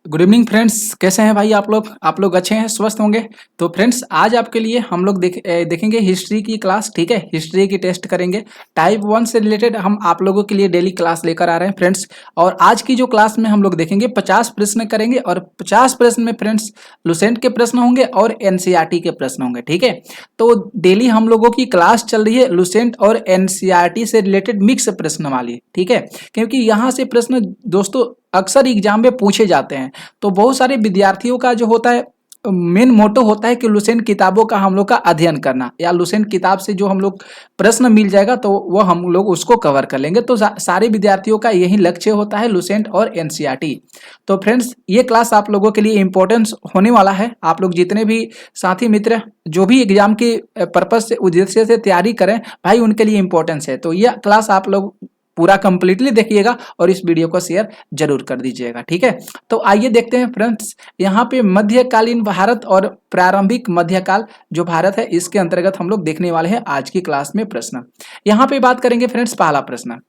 Good evening friends, कैसे हैं भाई आप लोग अच्छे हैं, स्वस्थ होंगे। तो फ्रेंड्स आज आपके लिए हम लोग देखेंगे हिस्ट्री की क्लास। ठीक है, हिस्ट्री की टेस्ट करेंगे। टाइप 1 से रिलेटेड हम आप लोगों के लिए डेली क्लास लेकर आ रहे हैं फ्रेंड्स। और आज की जो क्लास में हम लोग देखेंगे 50 प्रश्न करेंगे और 50 प्रश्न में फ्रेंड्स लुसेंट के प्रश्न होंगे और एनसीईआरटी के प्रश्न होंगे। ठीक है, तो डेली हम लोगों की क्लास चल रही है लुसेंट और एनसीईआरटी से रिलेटेड मिक्स प्रश्न वाली। ठीक है, क्योंकि यहाँ से प्रश्न दोस्तों अक्सर एग्जाम में पूछे जाते हैं। तो बहुत सारे विद्यार्थियों का जो होता है मेन मोटो होता है कि लुसेंट किताबों का हम लोग का अध्ययन करना, या लुसेंट किताब से जो हम लोग प्रश्न मिल जाएगा तो वो हम लोग उसको कवर कर लेंगे। तो सारे विद्यार्थियों का यही लक्ष्य होता है, लुसेंट और एनसीईआरटी। तो फ्रेंड्स ये क्लास आप लोगों के लिए इंपॉर्टेंस होने वाला है। आप लोग जितने भी साथी मित्र जो भी एग्जाम के पर्पज से उद्देश्य से तैयारी करें भाई, उनके लिए इंपॉर्टेंस है। तो यह क्लास आप लोग पूरा कंप्लीटली देखिएगा और इस वीडियो को शेयर जरूर कर दीजिएगा। ठीक है, तो आइए देखते हैं फ्रेंड्स यहाँ पे मध्यकालीन भारत और प्रारंभिक मध्यकाल जो भारत है इसके अंतर्गत हम लोग देखने वाले हैं आज की क्लास में प्रश्न। यहाँ पे बात करेंगे फ्रेंड्स पहला प्रश्न।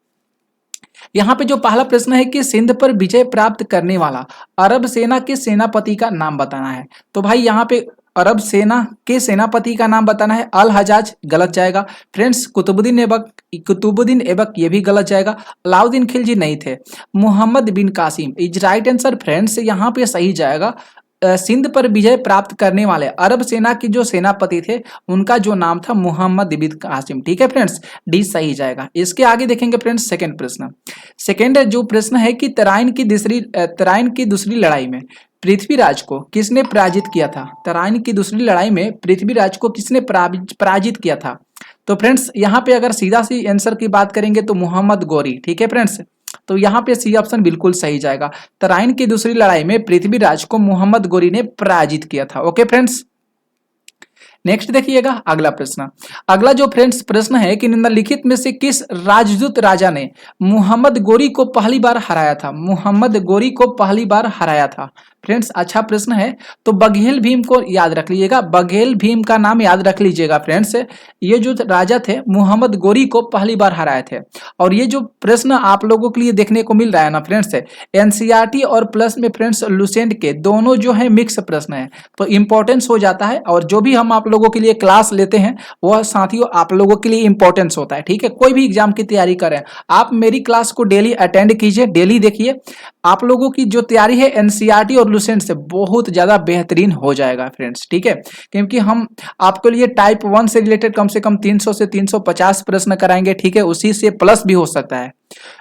यहाँ पे जो पहला प्रश्न है कि सिंध पर विजय प्राप्त करने वाला अरब सेना के सेनापति का नाम बताना है। तो भाई यहाँ पे अरब सेना के सेनापति का नाम बताना है। अल हजाज गलत जाएगा फ्रेंड्स। कुतुबुद्दीन ऐबक ये भी गलत जाएगा। अलाउद्दीन खिलजी नहीं थे। Mohammad bin Qasim is right answer friends. यहाँ पे सही जाएगा सिंध पर विजय प्राप्त करने वाले अरब सेना के जो सेनापति थे उनका जो नाम था मोहम्मद बिन कासिम। ठीक है फ्रेंड्स, डी सही जाएगा। इसके आगे देखेंगे फ्रेंड्स सेकंड प्रश्न। सेकंड जो प्रश्न है कि तराइन की दूसरी लड़ाई में पृथ्वीराज को किसने पराजित किया था। तराइन की दूसरी लड़ाई में पृथ्वीराज को किसने पराजित किया था। तो फ्रेंड्स यहाँ पे अगर सीधा सी आंसर की बात करेंगे तो मोहम्मद गौरी। ठीक है फ्रेंड्स, तो यहाँ पे सी ऑप्शन बिल्कुल सही जाएगा। तराइन की दूसरी लड़ाई में पृथ्वीराज को मोहम्मद गौरी ने पराजित किया था। ओके फ्रेंड्स, नेक्स्ट देखिएगा अगला प्रश्न। अगला जो फ्रेंड्स प्रश्न है कि निम्नलिखित में से किस राजदूत राजा ने मोहम्मद गौरी को पहली बार हराया था। मोहम्मद गौरी को पहली बार हराया था फ्रेंड्स, अच्छा प्रश्न है। तो बघेल भीम को याद रख लीजिएगा, बघेल भीम का नाम याद रख लीजिएगा फ्रेंड्स। ये जो राजा थे मोहम्मद गौरी को पहली बार हराए थे। और ये जो प्रश्न आप लोगों के लिए देखने को मिल रहा है ना फ्रेंड्स, एनसीईआरटी और प्लस में फ्रेंड्स लुसेंट के दोनों जो है मिक्स प्रश्न है, तो इंपॉर्टेंस हो जाता है। और जो भी हम आप लोगों के लिए क्लास लेते हैं वह साथियों आप लोगों के लिए इंपॉर्टेंस होता है। ठीक है, कोई भी एग्जाम की तैयारी करें आप मेरी क्लास को डेली अटेंड कीजिए, डेली देखिए। आप लोगों की जो तैयारी है एनसीईआरटी और लुसेंट से बहुत ज्यादा बेहतरीन हो जाएगा फ्रेंड्स। ठीक है, क्योंकि हम आपके लिए टाइप 1 से रिलेटेड कम से कम 300 से 350 प्रश्न कराएंगे। ठीक है, उसी से प्लस भी हो सकता है।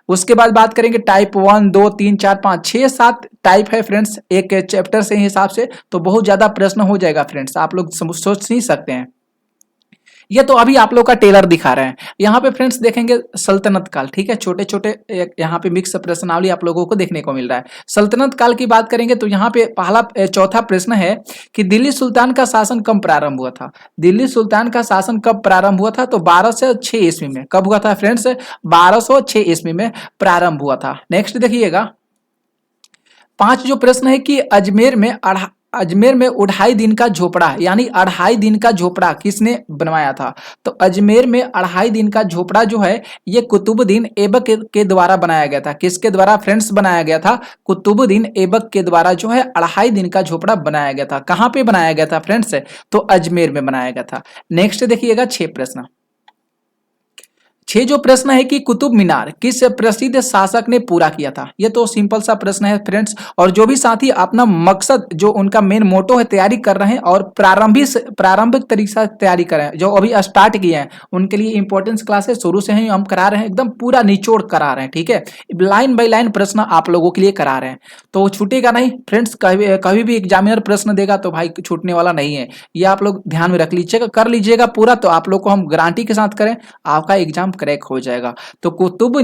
उसके बाद बात करेंगे टाइप 1 2 3 4 5 6 7 टाइप है फ्रेंड्स एक चैप्टर से हिसाब से, तो बहुत ज्यादा प्रश्न हो जाएगा फ्रेंड्स, आप लोग सोच नहीं सकते हैं। ये तो अभी आप लोग का टेलर दिखा रहे हैं। यहाँ पे फ्रेंड्स देखेंगे सल्तनत काल। ठीक है, छोटे छोटे यहाँ पे मिक्स प्रश्नावली आप लोगों को देखने को मिल रहा है। सल्तनत काल की बात करेंगे तो यहाँ पे पहला चौथा प्रश्न है कि दिल्ली सुल्तान का शासन कब प्रारंभ हुआ था। दिल्ली सुल्तान का शासन कब प्रारंभ हुआ था। तो 1206 ईस्वी में। कब हुआ था फ्रेंड्स, 1206 ईस्वी में प्रारंभ हुआ था। नेक्स्ट देखिएगा 5 जो प्रश्न है कि अजमेर में 2.5 दिन का झोपड़ा यानी 2.5 दिन का झोपड़ा किसने बनवाया था। तो अजमेर में 2.5 दिन का झोपड़ा जो है ये कुतुबुद्दीन ऐबक के द्वारा बनाया गया था। किसके द्वारा फ्रेंड्स बनाया गया था। कुतुबुद्दीन ऐबक के द्वारा जो है 2.5 दिन का झोपड़ा बनाया गया था। कहाँ पे बनाया गया था फ्रेंड्स, तो अजमेर में बनाया गया था। नेक्स्ट देखिएगा 6 प्रश्न। 6 जो प्रश्न है कि कुतुब मीनार किस प्रसिद्ध शासक ने पूरा किया था। ये तो सिंपल सा प्रश्न है फ्रेंड्स। और जो भी साथी अपना मकसद जो उनका मेन मोटो है तैयारी कर रहे हैं और प्रारंभिक तरीके से तैयारी कर रहे हैं, जो अभी स्टार्ट किए हैं उनके लिए इंपॉर्टेंस क्लासेस शुरू से ही हम करा रहे हैं, एकदम पूरा निचोड़ करा रहे हैं। ठीक है, लाइन बाई लाइन प्रश्न आप लोगों के लिए करा रहे हैं, तो छूटेगा नहीं फ्रेंड्स। कभी भी एग्जामिनर प्रश्न देगा तो भाई छूटने वाला नहीं है। ये आप लोग ध्यान में रख लीजिएगा, कर लीजिएगा पूरा, तो आप लोग को हम गारंटी के साथ करें आपका एग्जाम क्रैक हो जाएगा। तो कुतुब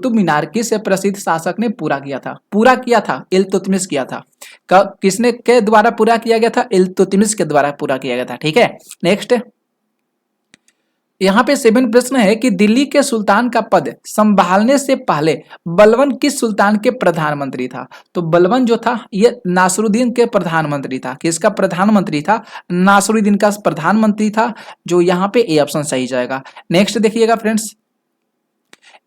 मीनार किस प्रसिद्ध शासक ने पूरा किया था इल्तुतमिश किया था। किसने के द्वारा पूरा किया गया था, इल्तुतमिश के द्वारा पूरा किया गया था। ठीक है, नेक्स्ट यहाँ पे 7 प्रश्न है कि दिल्ली के सुल्तान का पद संभालने से पहले बलबन किस सुल्तान के प्रधानमंत्री था। तो बलबन जो था ये नासरुद्दीन के प्रधानमंत्री था। किसका प्रधानमंत्री था, नासरुद्दीन का प्रधानमंत्री था, जो यहाँ पे ए ऑप्शन सही जाएगा। नेक्स्ट देखिएगा फ्रेंड्स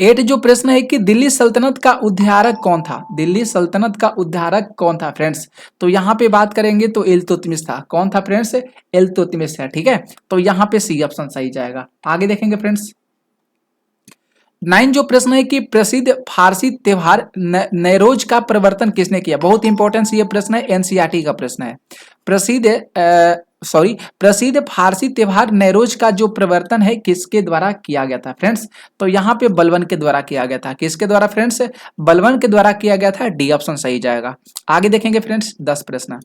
8 जो प्रश्न है कि दिल्ली सल्तनत का उद्धारक कौन था? दिल्ली सल्तनत का उद्धारक कौन था फ्रेंड्स? तो यहाँ पे बात करेंगे तो इल्तुतमिश था। कौन था फ्रेंड्स? इल्तुतमिश है, ठीक है। तो यहाँ पे सी ऑप्शन सही जाएगा। आगे देखेंगे फ्रेंड्स। 9 जो प्रश्न है कि प्रसिद्ध फारसी त्योहार नैरोज का प्रवर्तन किसने किया? बहुत इंपॉर्टेंट ये प्रश्न है, एनसीईआरटी का प्रश्न है। प्रसिद्ध फारसी त्योहार नैरोज का जो प्रवर्तन है किसके द्वारा किया गया था फ्रेंड्स? तो यहाँ पे बलबन के द्वारा किया गया था। किसके द्वारा फ्रेंड्स? बलबन के द्वारा किया गया था। डी ऑप्शन सही जाएगा। आगे देखेंगे फ्रेंड्स 10 प्रश्न।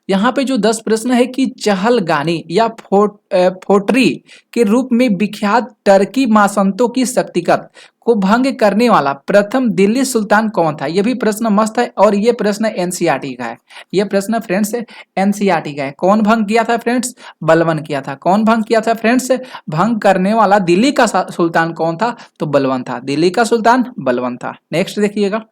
यहाँ पे जो 10 प्रश्न है कि चहलगानी या फोटरी के रूप में विख्यात टर्की मासंतों की शक्तिकत को भंग करने वाला प्रथम दिल्ली सुल्तान कौन था? ये भी प्रश्न मस्त है और ये प्रश्न एनसीईआरटी का है। ये प्रश्न फ्रेंड्स एनसीईआरटी का है। कौन भंग किया था फ्रेंड्स? बलबन किया था। कौन भंग किया था फ्रेंड्स? भंग करने वाला दिल्ली का सुल्तान कौन था? तो बलबन था। दिल्ली का सुल्तान बलबन था। नेक्स्ट देखिएगा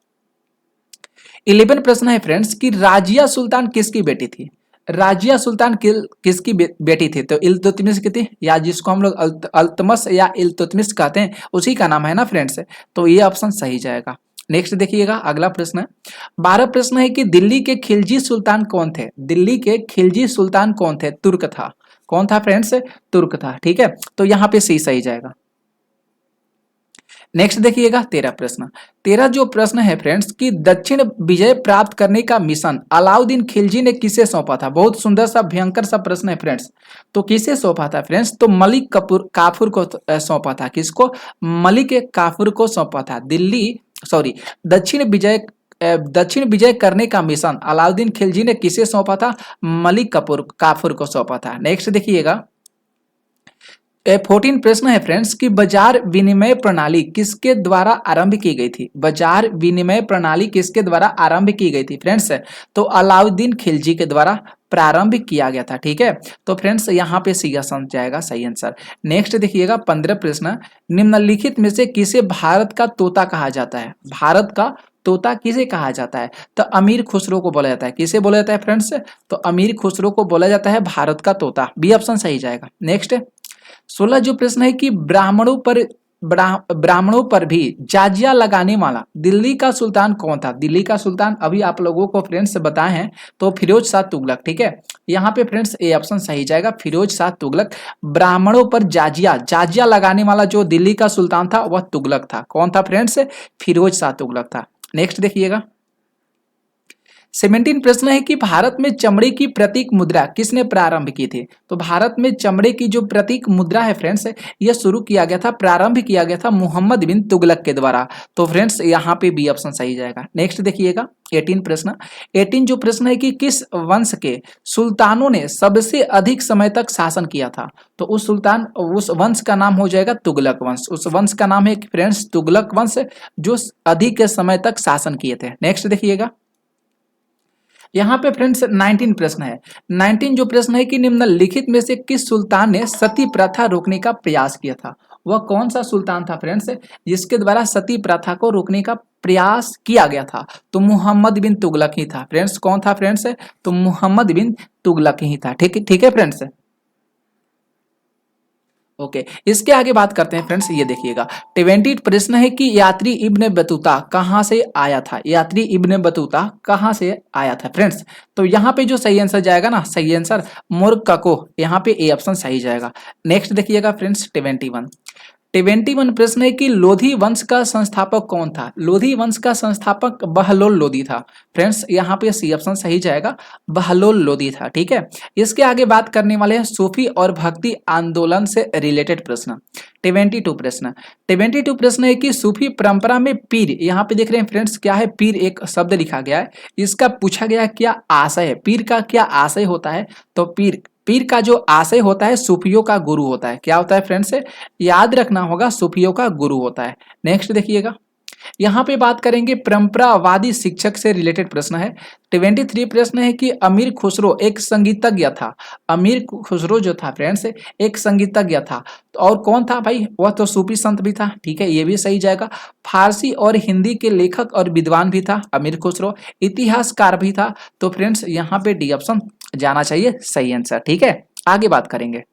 11 प्रश्न है फ्रेंड्स कि राजिया सुल्तान किसकी बेटी थी? राजिया सुल्तान किसकी बेटी थी? तो इल्तुतमिश की थी, या जिसको हम लोग अल्तमस या इल्तुतमिश कहते हैं उसी का नाम है ना फ्रेंड्स। तो ये ऑप्शन सही जाएगा। नेक्स्ट देखिएगा अगला प्रश्न। 12 प्रश्न है कि दिल्ली के खिलजी सुल्तान कौन थे? दिल्ली के खिलजी सुल्तान कौन थे? तुर्क था। कौन था फ्रेंड्स? तुर्क था, ठीक है। तो यहाँ पे सही जाएगा। नेक्स्ट देखिएगा 13 प्रश्न। 13 जो प्रश्न है फ्रेंड्स कि दक्षिण विजय प्राप्त करने का मिशन अलाउद्दीन खिलजी ने किसे सौंपा था? बहुत सुंदर सा भयंकर सा प्रश्न है फ्रेंड्स। तो किसे सौंपा था फ्रेंड्स? तो मलिक काफूर को सौंपा था। किसको? मलिक काफूर को सौंपा था। दक्षिण विजय करने का मिशन अलाउद्दीन खिलजी ने किसे सौंपा था? मलिक काफूर को सौंपा था। नेक्स्ट देखिएगा 14 प्रश्न है फ्रेंड्स कि बाजार विनिमय प्रणाली किसके द्वारा आरंभ की गई थी? बाजार विनिमय प्रणाली किसके द्वारा आरंभ की गई थी फ्रेंड्स? तो अलाउद्दीन खिलजी के द्वारा प्रारंभ किया गया था, ठीक है। तो फ्रेंड्स यहाँ पे सी ऑप्शन जाएगा सही आंसर। नेक्स्ट देखिएगा 15 प्रश्न। निम्नलिखित में से किसे भारत का तोता कहा जाता है? भारत का तोता किसे कहा जाता है? तो अमीर खुसरो को बोला जाता है। किसे बोला जाता है फ्रेंड्स? तो अमीर खुसरो को बोला जाता है भारत का तोता। बी ऑप्शन सही जाएगा। नेक्स्ट 16 जो प्रश्न है कि ब्राह्मणों पर भी जाजिया लगाने वाला दिल्ली का सुल्तान कौन था? दिल्ली का सुल्तान अभी आप लोगों को फ्रेंड्स बताए हैं तो फिरोज शाह तुगलक, ठीक है। यहाँ पे फ्रेंड्स ए ऑप्शन सही जाएगा, फिरोज शाह तुगलक। ब्राह्मणों पर जाजिया लगाने वाला जो दिल्ली का सुल्तान था वह तुगलक था। कौन था फ्रेंड्स? फिरोज शाह तुगलक था। नेक्स्ट देखिएगा 17 प्रश्न है कि भारत में चमड़े की प्रतीक मुद्रा किसने प्रारंभ की थी? तो भारत में चमड़े की जो प्रतीक मुद्रा है फ्रेंड्स यह शुरू किया गया था, प्रारंभ किया गया था मोहम्मद बिन तुगलक के द्वारा। तो फ्रेंड्स यहाँ पे बी ऑप्शन सही जाएगा। नेक्स्ट देखिएगा 18 प्रश्न। 18 जो प्रश्न है कि किस वंश के सुल्तानों ने सबसे अधिक समय तक शासन किया था? तो उस वंश का नाम हो जाएगा तुगलक वंश। उस वंश का नाम है फ्रेंड्स तुगलक वंश, जो अधिक समय तक शासन किए थे। नेक्स्ट देखिएगा यहाँ पे फ्रेंड्स 19 प्रश्न है। 19 जो प्रश्न है कि निम्नलिखित में से किस सुल्तान ने सती प्रथा रोकने का प्रयास किया था? वह कौन सा सुल्तान था फ्रेंड्स जिसके द्वारा सती प्रथा को रोकने का प्रयास किया गया था? तो मोहम्मद बिन तुगलक ही था फ्रेंड्स। कौन था फ्रेंड्स? तो मोहम्मद बिन तुगलक ही था, ठीक है फ्रेंड्स। ओके इसके आगे बात करते हैं फ्रेंड्स। ये देखिएगा 20 प्रश्न है कि यात्री इब्न बतूता कहाँ से आया था? यात्री इब्न बतूता कहाँ से आया था फ्रेंड्स? तो यहाँ पे जो सही आंसर जाएगा ना, सही आंसर मोरक्को, यहाँ पे ए ऑप्शन सही जाएगा। नेक्स्ट देखिएगा फ्रेंड्स 71 प्रश्न है कि लोधी वंश का संस्थापक कौन था? लोधी वंश का संस्थापक बहलोल लोदी था फ्रेंड्स। यहाँ पे सी ऑप्शन सही जाएगा, बहलोल लोदी था, ठीक है। इसके आगे बात करने वाले हैं सूफी और भक्ति आंदोलन से रिलेटेड प्रश्न। 72 प्रश्न है कि सूफी परंपरा में पीर, यहाँ पे देख रहे हैं फ्रेंड्स क्या है? पीर एक शब्द लिखा गया है, इसका पूछा गया क्या आशय है? पीर का क्या आशय होता है? तो पीर का जो आशय होता है सूफियों का गुरु होता है। क्या होता है फ्रेंड्स? याद रखना होगा, सूफियों का गुरु होता है। नेक्स्ट देखिएगा यहाँ पे बात करेंगे परंपरावादी शिक्षक से रिलेटेड प्रश्न है। 23 प्रश्न है कि अमीर खुसरो एक संगीतज्ञ था। अमीर खुसरो जो था फ्रेंड्स एक संगीतज्ञ था, और कौन था भाई? वह तो सूफी संत भी था, ठीक है, ये भी सही जाएगा। फारसी और हिंदी के लेखक और विद्वान भी था अमीर खुसरो, इतिहासकार भी था। तो फ्रेंड्स यहाँ पे डी ऑप्शन जाना चाहिए सही आंसर, ठीक है। आगे बात करेंगे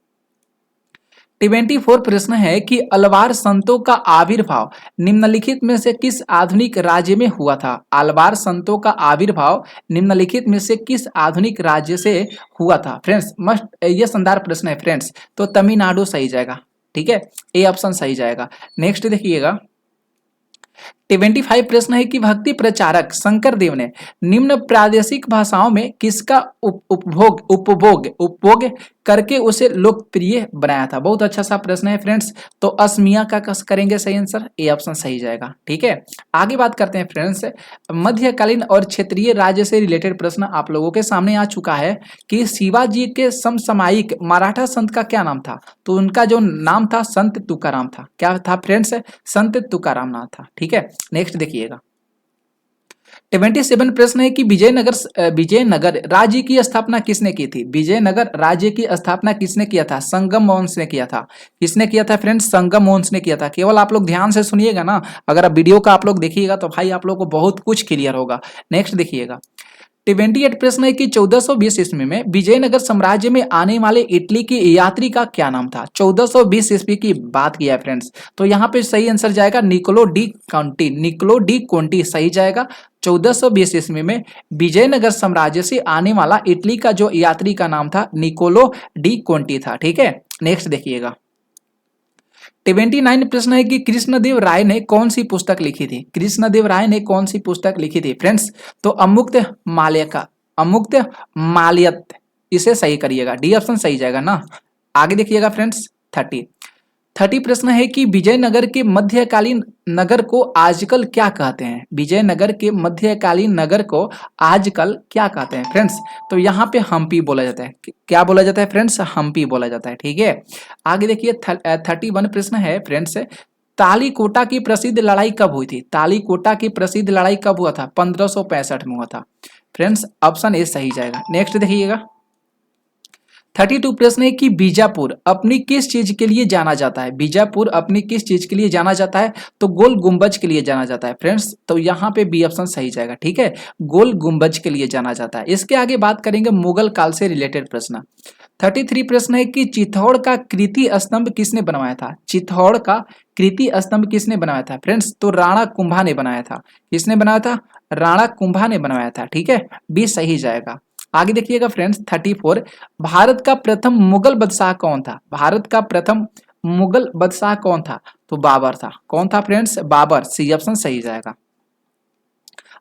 74 प्रश्न है कि अलवार संतों का आविर्भाव निम्नलिखित में से किस आधुनिक राज्य में हुआ था। अलवार संतों का आविर्भाव निम्नलिखित में से किस आधुनिक राज्य से हुआ था। फ्रेंड्स मस्ट ये शानदार प्रश्न है फ्रेंड्स, तो तमिलनाडु सही जाएगा। ठीक है, ए ऑप्शन सही जाएगा। नेक्स्ट देखिएगा 75 प्रश्न है कि भक्ति प्रचारक शंकर देव ने निम्न प्रादेशिक भाषाओं में किसका उपभोग करके उसे लोकप्रिय बनाया था। बहुत अच्छा सा प्रश्न है फ्रेंड्स, तो असमिया का करेंगे सही आंसर, ए ऑप्शन सही जाएगा। ठीक है, आगे बात करते हैं फ्रेंड्स, मध्यकालीन और क्षेत्रीय राज्य से रिलेटेड प्रश्न आप लोगों के सामने आ चुका है कि शिवाजी के समसामयिक मराठा संत का क्या नाम था। तो उनका जो नाम था संत तुकाराम था। क्या था फ्रेंड्स, संत तुकाराम नाम था। ठीक है, नेक्स्ट देखिएगा 77 प्रश्न है कि विजयनगर राज्य की स्थापना किसने की थी। विजयनगर राज्य की स्थापना किसने किया था। संगम वंश ने किया था। किसने किया था फ्रेंड्स, संगम वंश ने किया था। केवल आप लोग ध्यान से सुनिएगा ना, अगर आप वीडियो का आप लोग देखिएगा तो भाई आप लोग को बहुत कुछ क्लियर होगा। नेक्स्ट देखिएगा 78 प्रश्न है कि 1420 ईस्वी में विजयनगर साम्राज्य में आने वाले इटली के यात्री का क्या नाम था। 1420 ईस्वी की बात किया है फ्रेंड्स, तो यहाँ पे सही आंसर जाएगा Niccolo de Conti. Niccolo de Conti सही जाएगा। 1420 ईस्वी में विजयनगर साम्राज्य से आने वाला इटली का जो यात्री का नाम था निकोलो डी कोंटी था। ठीक है, नेक्स्ट देखिएगा 79 प्रश्न है कि कृष्णदेव राय ने कौन सी पुस्तक लिखी थी। कृष्णदेव राय ने कौन सी पुस्तक लिखी थी फ्रेंड्स, तो अमुक्त माल्यत, इसे सही करिएगा, डी ऑप्शन सही जाएगा ना। आगे देखिएगा फ्रेंड्स 30 प्रश्न है कि विजयनगर के मध्यकालीन नगर को आजकल क्या कहते हैं। विजयनगर के मध्यकालीन नगर को आजकल क्या कहते हैं फ्रेंड्स, तो यहाँ पे हम्पी बोला जाता है। क्या बोला जाता है फ्रेंड्स, हम्पी बोला जाता है। ठीक है, आगे देखिए 31 प्रश्न है फ्रेंड्स, तालीकोटा की प्रसिद्ध लड़ाई कब हुई थी। तालीकोटा की प्रसिद्ध लड़ाई कब हुआ था, 1565 में हुआ था। फ्रेंड्स ऑप्शन ए सही जाएगा। नेक्स्ट देखिएगा 32 प्रश्न है कि बीजापुर अपनी किस चीज के लिए जाना जाता है। बीजापुर अपनी किस चीज के लिए जाना जाता है, तो गोल गुंबज के लिए जाना जाता है फ्रेंड्स, तो यहाँ पे बी ऑप्शन सही जाएगा। ठीक है, गोल गुंबज के लिए जाना जाता है। इसके आगे बात करेंगे मुगल काल से रिलेटेड प्रश्न। 33 प्रश्न है कि चित्तौड़ का कृति स्तंभ किसने बनवाया था। चित्तौड़ का कृति स्तंभ किसने बनाया था फ्रेंड्स, तो राणा कुंभा ने बनाया था। किसने बनाया था, राणा कुंभा ने बनवाया था। ठीक है, बी सही जाएगा। आगे देखिएगा फ्रेंड्स 34, भारत का प्रथम मुगल बादशाह कौन था। भारत का प्रथम मुगल बादशाह कौन था, तो बाबर था। कौन था फ्रेंड्स, बाबर, सी ऑप्शन सही जाएगा।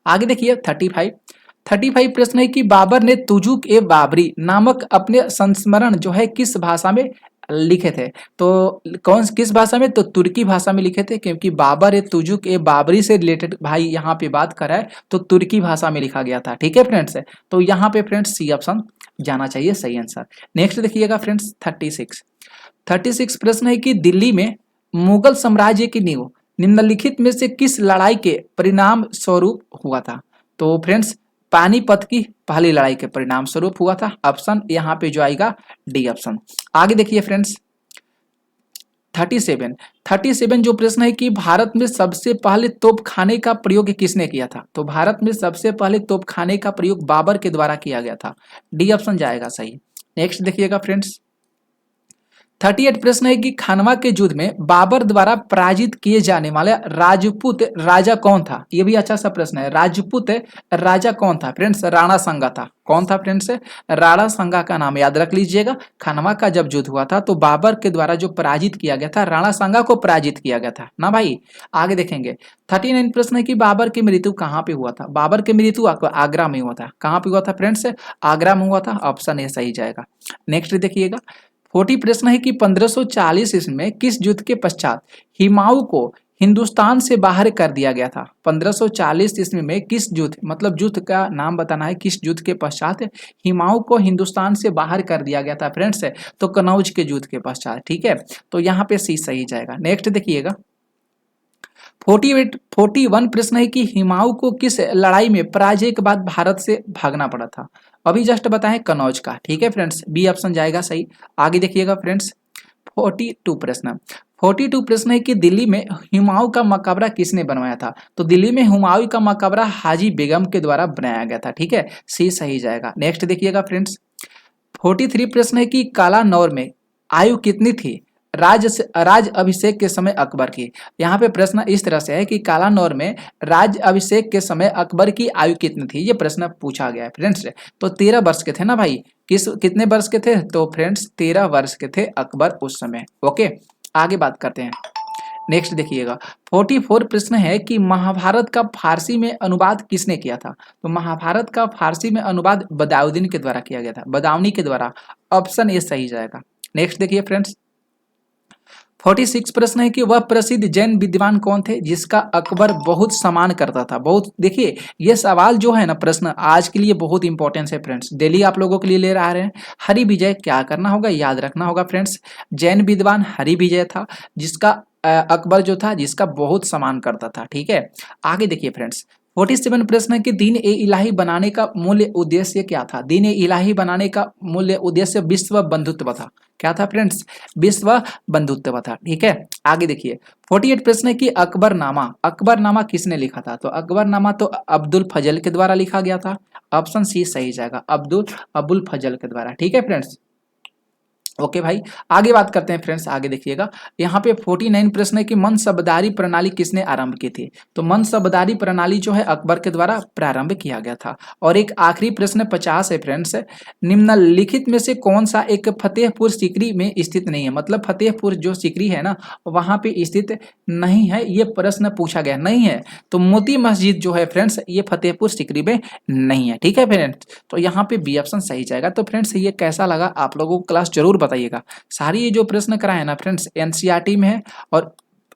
आगे देखिए 35 प्रश्न है कि बाबर ने तुजुक ए बाबरी नामक अपने संस्मरण जो है किस भाषा में लिखे थे। तो किस भाषा में, तो तुर्की भाषा में लिखे थे, क्योंकि बाबर ए तुजुक ए बाबरी से रिलेटेड भाई यहाँ पे बात कर रहा है, तो तुर्की भाषा में लिखा गया था। ठीक है फ्रेंड्स, तो यहाँ पे फ्रेंड्स सी ऑप्शन जाना चाहिए सही आंसर। नेक्स्ट देखिएगा फ्रेंड्स 36 प्रश्न है कि दिल्ली में मुगल साम्राज्य की नींव निम्नलिखित में से किस लड़ाई के परिणाम स्वरूप हुआ था। तो फ्रेंड्स पानीपत की पहली लड़ाई के परिणाम स्वरूप हुआ था। ऑप्शन यहाँ पे जो आएगा डी ऑप्शन। आगे देखिए फ्रेंड्स 37 जो प्रश्न है कि भारत में सबसे पहले तोपखाने का प्रयोग किसने किया था। तो भारत में सबसे पहले तोपखाने का प्रयोग बाबर के द्वारा किया गया था। डी ऑप्शन जाएगा सही। नेक्स्ट देखिएगा फ्रेंड्स 38 प्रश्न है कि खानवा के युद्ध में बाबर द्वारा पराजित किए जाने वाले राजपूत राजा कौन था। यह भी अच्छा सा प्रश्न है। राजपूत राजा कौन था फ्रेंड्स, राणा सांगा था। कौन था फ्रेंड्स, राणा सांगा का नाम याद रख लीजिएगा। खानवा का जब युद्ध हुआ था तो बाबर के द्वारा जो पराजित किया गया था, राणा सांगा को पराजित किया गया था ना भाई। आगे देखेंगे 39 प्रश्न है कि बाबर की मृत्यु कहाँ पे हुआ था। बाबर की मृत्यु आगरा में हुआ था। कहाँ पे हुआ था फ्रेंड्स, आगरा में हुआ था। ऑप्शन ए सही जाएगा। नेक्स्ट देखिएगा 40 प्रश्न है कि 1540 ईस्वी में किस युद्ध के पश्चात हुमायूं को हिंदुस्तान से बाहर कर दिया गया था। 1540 ईस्वी में किस युद्ध, मतलब युद्ध का नाम बताना है, किस युद्ध के पश्चात हुमायूं को हिंदुस्तान से बाहर कर दिया गया था फ्रेंड्स, तो कनौज के युद्ध के पश्चात। ठीक है, तो यहाँ पे सी सही जाएगा। नेक्स्ट देखिएगा 41 प्रश्न है कि हुमायूं को किस लड़ाई में पराजय के बाद भारत से भागना पड़ा था। अभी जस्ट बताएं कनौज का। ठीक है फ्रेंड्स, बी ऑप्शन जाएगा सही। आगे देखिएगा फ्रेंड्स 42 प्रश्न है कि दिल्ली में हुमायूं का मकबरा किसने बनवाया था। तो दिल्ली में हुमायूं का मकबरा हाजी बेगम के द्वारा बनाया गया था। ठीक है, सी सही जाएगा। नेक्स्ट देखिएगा फ्रेंड्स 43 प्रश्न है कि काला नौर में आयु कितनी थी राज अभिषेक के समय अकबर की। यहाँ पे प्रश्न इस तरह से है कि कालानौर में राज अभिषेक के समय अकबर की आयु कितनी थी, ये प्रश्न पूछा गया है फ्रेंड्स। तो 13 वर्ष के थे ना भाई, कितने वर्ष के थे, तो फ्रेंड्स 13 वर्ष के थे अकबर उस समय। ओके, आगे बात करते हैं। नेक्स्ट देखिएगा 44 प्रश्न है कि महाभारत का फारसी में अनुवाद किसने किया था। तो महाभारत का फारसी में अनुवाद बदाउद्दीन के द्वारा किया गया था, बदाउनी के द्वारा। ऑप्शन ए सही जाएगा। नेक्स्ट देखिए फ्रेंड्स 46 प्रश्न है कि वह प्रसिद्ध जैन विद्वान कौन थे जिसका अकबर बहुत सम्मान करता था। बहुत देखिए ये सवाल जो है ना, प्रश्न आज के लिए बहुत इंपॉर्टेंट है फ्रेंड्स, डेली आप लोगों के लिए ले रहा है। हरि विजय क्या करना होगा, याद रखना होगा फ्रेंड्स। जैन विद्वान हरि विजय था जिसका अकबर जो था जिसका बहुत सम्मान करता था। ठीक है, आगे देखिए फ्रेंड्स 47 प्रश्न है कि दीन ए इलाही बनाने का मूल्य उद्देश्य क्या था। दीन ए इलाही बनाने का मूल्य उद्देश्य विश्व बंधुत्व था। क्या था फ्रेंड्स, विश्व बंधुत्व था। ठीक है, आगे देखिए 48 प्रश्न है कि अकबरनामा किसने लिखा था। तो अकबरनामा तो अब्दुल फजल के द्वारा लिखा गया था। ऑप्शन सी सही जाएगा, अबुल फजल के द्वारा। ठीक है फ्रेंड्स, ओके भाई, आगे बात करते हैं फ्रेंड्स। आगे देखिएगा यहाँ पे 49 प्रश्न है कि मनसबदारी प्रणाली किसने आरंभ की थी। तो मनसबदारी प्रणाली जो है अकबर के द्वारा प्रारंभ किया गया था। और एक आखिरी प्रश्न 50 है फ्रेंड्स, निम्नलिखित में से कौन सा एक फतेहपुर सीकरी में स्थित नहीं है। मतलब फतेहपुर जो सीकरी है ना वहां पे स्थित नहीं है, ये प्रश्न पूछा गया नहीं है। तो मोती मस्जिद जो है फ्रेंड्स ये फतेहपुर सीकरी में नहीं है। ठीक है फ्रेंड्स, तो यहाँ पे बी ऑप्शन सही जाएगा। तो फ्रेंड्स ये कैसा लगा आप लोगों को क्लास जरूर बताइएगा। सारी ये जो प्रश्न कराए ना फ्रेंड्स एनसीईआरटी में है और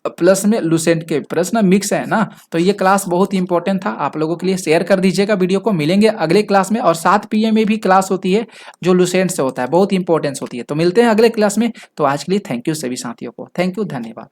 प्लस में लुसेंट के प्रश्न मिक्स है ना। तो ये क्लास बहुत इंपॉर्टेंट था आप लोगों के लिए, शेयर कर दीजिएगा वीडियो को। मिलेंगे अगले क्लास में, और 7 PM में भी क्लास होती है जो लुसेंट से होता है, बहुत इंपॉर्टेंस होती है। तो मिलते हैं अगले क्लास में। तो आज के लिए थैंक यू सभी साथियों को, थैंक यू, धन्यवाद।